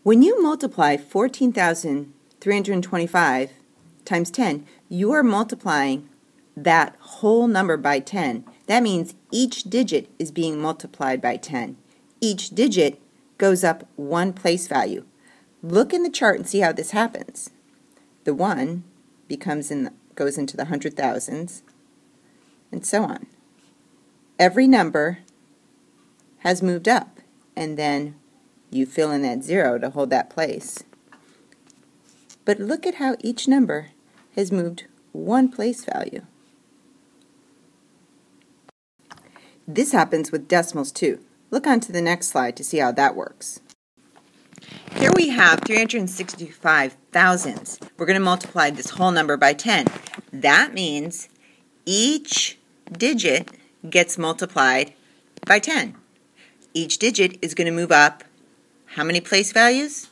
When you multiply 14,325 times 10, you are multiplying that whole number by 10. That means each digit is being multiplied by 10. Each digit goes up one place value. Look in the chart and see how this happens. The 1 goes into the hundred thousands, and so on. Every number has moved up, and then you fill in that 0 to hold that place. But look at how each number has moved one place value. This happens with decimals too. Look on to the next slide to see how that works. Here we have 365 thousandths. We're going to multiply this whole number by 10. That means each digit gets multiplied by 10. Each digit is going to move up how many place values?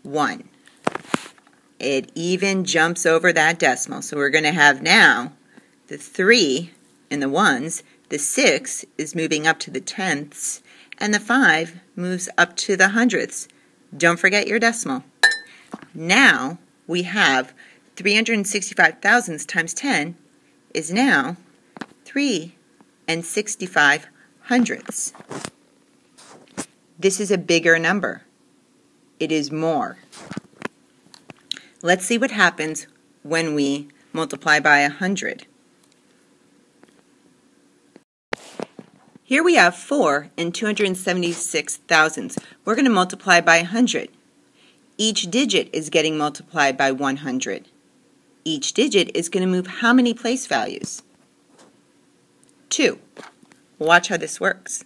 1. It even jumps over that decimal. So we're going to have now the 3 in the ones, the 6 is moving up to the tenths, and the 5 moves up to the hundredths. Don't forget your decimal. Now we have 365 thousandths times 10 is now 3 and 65 hundredths. This is a bigger number. It is more. Let's see what happens when we multiply by 100. Here we have 4 and 276 thousandths. We're going to multiply by 100. Each digit is getting multiplied by 100. Each digit is going to move how many place values? 2. Watch how this works.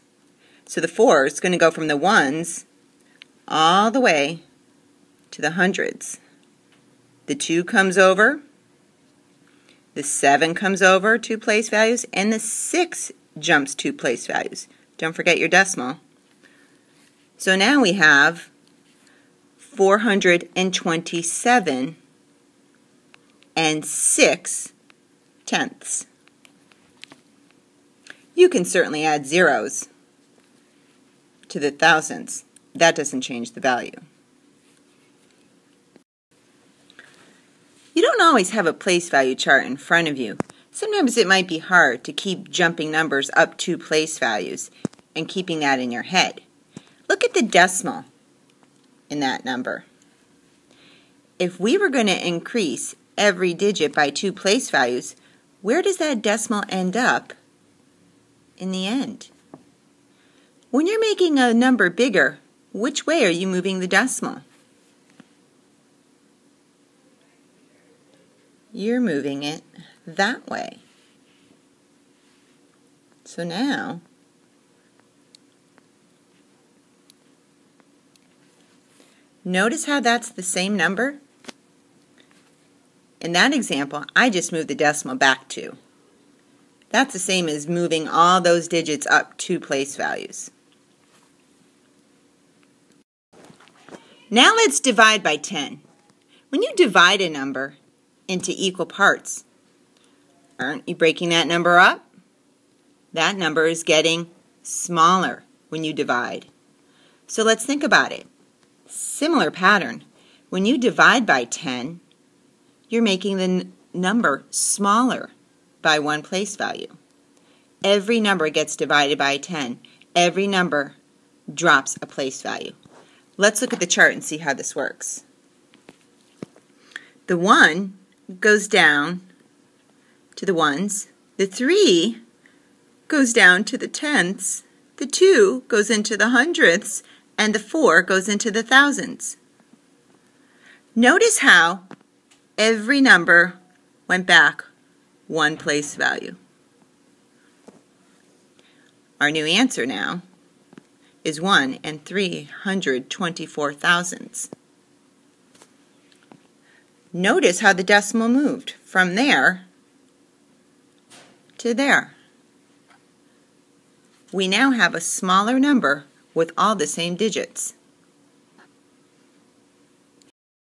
So the 4 is going to go from the ones all the way to the hundreds. The 2 comes over, the 7 comes over 2 place values, and the 6 jumps 2 place values. Don't forget your decimal. So now we have 427 and 6 tenths. You can certainly add zeros to the thousandths. That doesn't change the value. You don't always have a place value chart in front of you. Sometimes it might be hard to keep jumping numbers up 2 place values and keeping that in your head. Look at the decimal in that number. If we were going to increase every digit by 2 place values, where does that decimal end up in the end? When you're making a number bigger, which way are you moving the decimal? You're moving it that way. So now, notice how that's the same number? In that example, I just moved the decimal back 2. That's the same as moving all those digits up 2 place values. Now let's divide by 10. When you divide a number into equal parts, aren't you breaking that number up? That number is getting smaller when you divide. So let's think about it. Similar pattern. When you divide by 10, you're making the number smaller by 1 place value. Every number gets divided by 10. Every number drops a place value. Let's look at the chart and see how this works. The 1 goes down to the ones. The 3 goes down to the tenths. The 2 goes into the hundredths. And the 4 goes into the thousandths. Notice how every number went back 1 place value. Our new answer now is 1 and 324 thousandths. Notice how the decimal moved from there to there. We now have a smaller number with all the same digits.